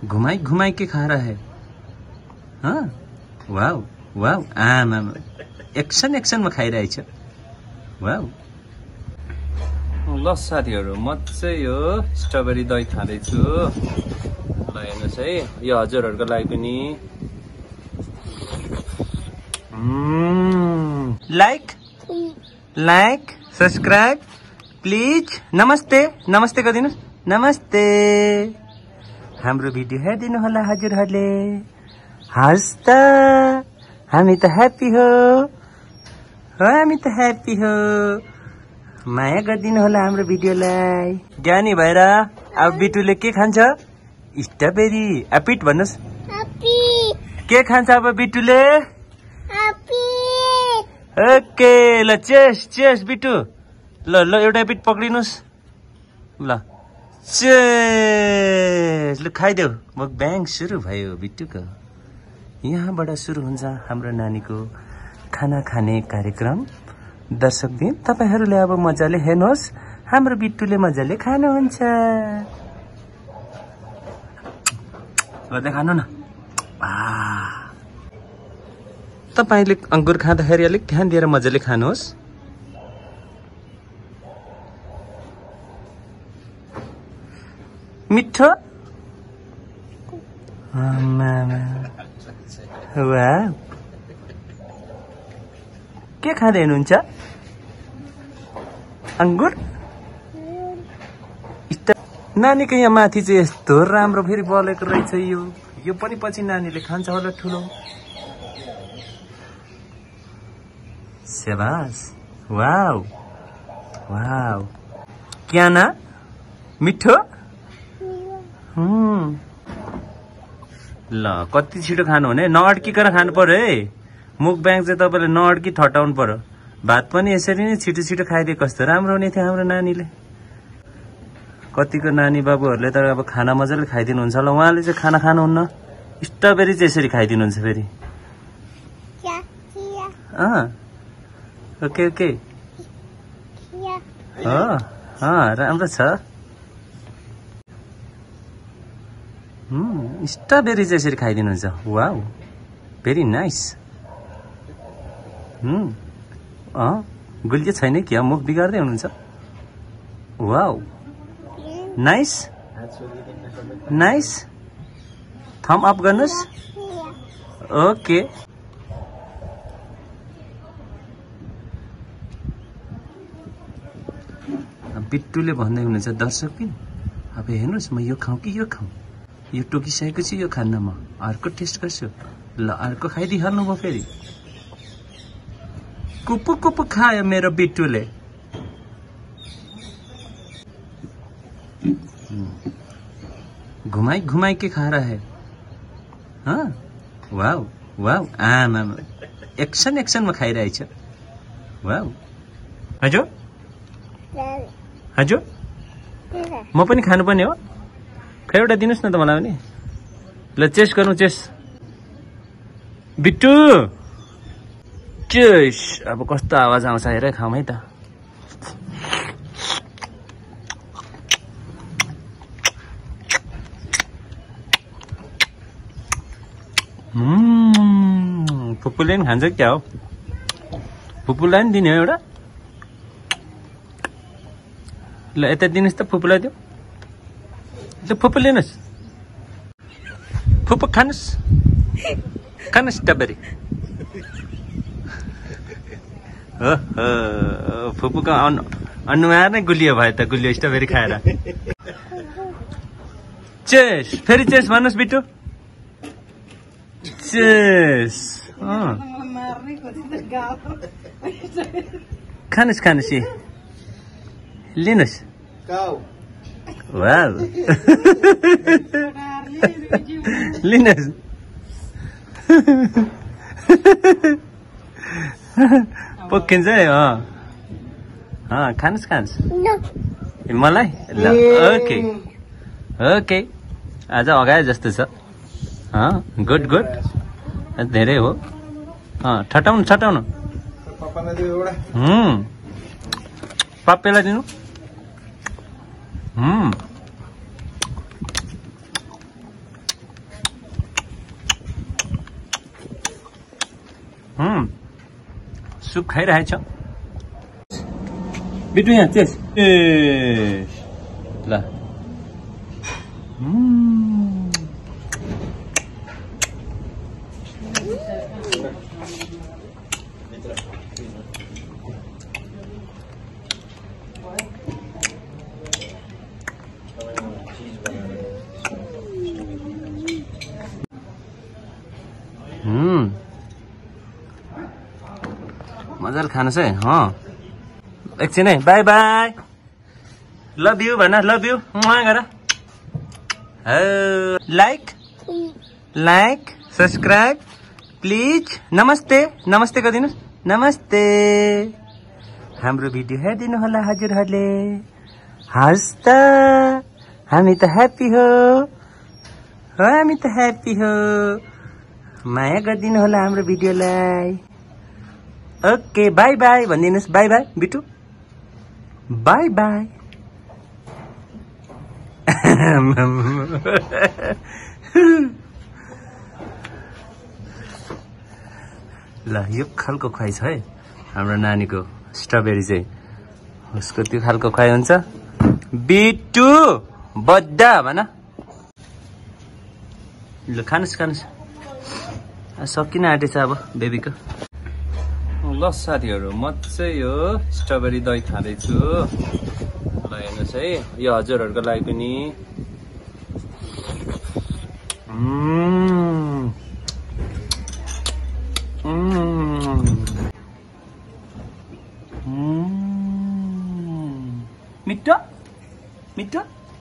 घुमाई घुमाई के खा रहा है। हाँ वाव वाव आमा एक्सन एक्सनमा खाइरहेछ। वाव ल साथीहरु म चाहिँ यो स्ट्रबेरी दही खाँदैछु। ल हेर्नुहोस् है यो हजुरहरुको लागि पनि। Like like subscribe please. नमस्ते नमस्ते गरिदिनुस्। नमस्ते। हाम्रो भिडियो हेरिदिनु होला हजुरहरुले। हस् त हामी त ह्यापी हो। हामी त ह्यापी हो। माया गरिदिनु होला हाम्रो भिडियोलाई। ज्ञानी भएर अब बिटुले के खान्छ? स्ट्रबेरी। एपिट भन्नुस्। के खान्छ अब बिटुले? ओके ल चेस चेस बिटु। ल ल एउटा एपिट पक्रिनुस्। ल चेस। ल खाइदेऊ। मुकब्याङ सुरु भयो बिटुको। यहाँबाट सुरु हुन्छ हाम्रो नानीको खाना खाने कार्यक्रम। दर्शकबिन तपाईहरुले अब मजाले हेर्नुहोस्। हाम्रो बिट्टुले मजाले खानुहुन्छ। गर्दै खानु न। तपाईले अंगुर खाँदाखेरि अलिक ध्यान दिएर मजाले खानुहोस्। मिठो। वाह के खाँदै हुनुहुन्छ? अंगुर। नानीको यहाँ माथि चाहिँ यस्तो राम्रो फेरि बलेको रहेछ। यो पनि पछि नानीले खान्छ होला ठुलो। सेबास। वाव वाव क्या ना मिठो। ल कति छिटो खानु हुने। नअड्किकन खानु पर्यो है। मुकब्याङ चाहिँ तपाईले नअड्की ठटाउनु पर्यो। भात पनि यसरी नै छिटो छिटो खाइदिए कस्तो राम्रो हुने थियो हाम्रो नानीले। कतिको नानी बाबुहरूले त अब खाना मजाले खाइदिनुहुन्छ होला। उहाँले चाहिँ खाना खानुहुन्न। स्ट्रबेरी चाहिँ यसरी खाइदिनुहुन्छ फेरि। ओके ओके राम्रो छ। स्ट्रबेरी चाहिँ यसरी खाइदिनुहुन्छ। Wow very nice. गुलियो छैन कि मुख बिगार्दै हुनुहुन्छ। Wow nice nice. थम अप गर्नुस्। ओके बिट्टुले भन्दै हुनुहुन्छ दर्शकबिन अब हेर्नुहोस् म यो खाउँ कि यो खाउँ। यो टोकिसकेको छु यो खान्न म। अर्को टेस्ट गर्छु। ल अर्को खाइदिइहाल्नु भयो फेरि। कुपु कुपु खायो मेरो बिट्टुले। घुमाई घुमाई के खा रहा है। हाँ वाव वाव आमा एक्सन एक्सनमा खाइरहेछ। वाव हजुर हजुर म पनि खानुपर्ने हो। खै एउटा दिनुस् न त मलाई पनि। ल चेस गर्नु चेस बिट्टु। चेस। अब कस्तो आवाज आउँछ हेर खाउँ है त। फुपूले नि खान्छ क्या हो? फुपूलाई नि दिने हो एउटा। ल यता दिनुहोस् त फुपूलाई दियो। ल फुपू लिनुहोस्। फुपू खानुहोस् खानुहोस् स्ट्रबेरी। फुपूको अनुहार नै गुलियो भयो त। गुलियो स्ट्रबेरी खाएर। चेस फेरि चेस भन्नुहोस् बिट्टु। चेस। खानुहोस् खानुहोस् यी लिनुहोस्। वाव लिनुहोस्। पोखिन्छ है। खानुहोस् खानुहोस् मलाई। ल ओके ओके आज अगाए जस्तो छ। गुड गुड धेरै हो। ठटाउनु ठटाउनु। पापेलाई दिनु। सुप खाइरहेछ बिटु यहाँ चेस ए ल मजाले खानुस् है एकछिन है बाई बाई लभ यू भन लभ यू गर लाइक सब्सक्राइब प्लिज नमस्ते नमस्ते गरिदिनुहोस् नमस्ते हाम्रो भिडियो हेरिदिनु होला हजुरहरूले हस् त हामी त ह्याप्पी हो हामी त ह्याप्पी हो माया गरिदिनु होला हाम्रो भिडियोलाई ओके बाई बाई भनिदिनुहोस् by by Bitu by by ल यो खालको खुवाइ छ है हाम्रो नानीको स्ट्रबेरी चाहिँ उसको त्यो खालको खुवाइ हुन्छ बिटु बड्डा भन ल खानुस् खानुस् सकिन आँटेछ अब बेबीको ल साथीहरू म चाहिँ यो स्ट्रबेरी दही खाँदैछु ल हेर्नुहोस् है यो हजुरहरूको लागि पनि मिठो मिठो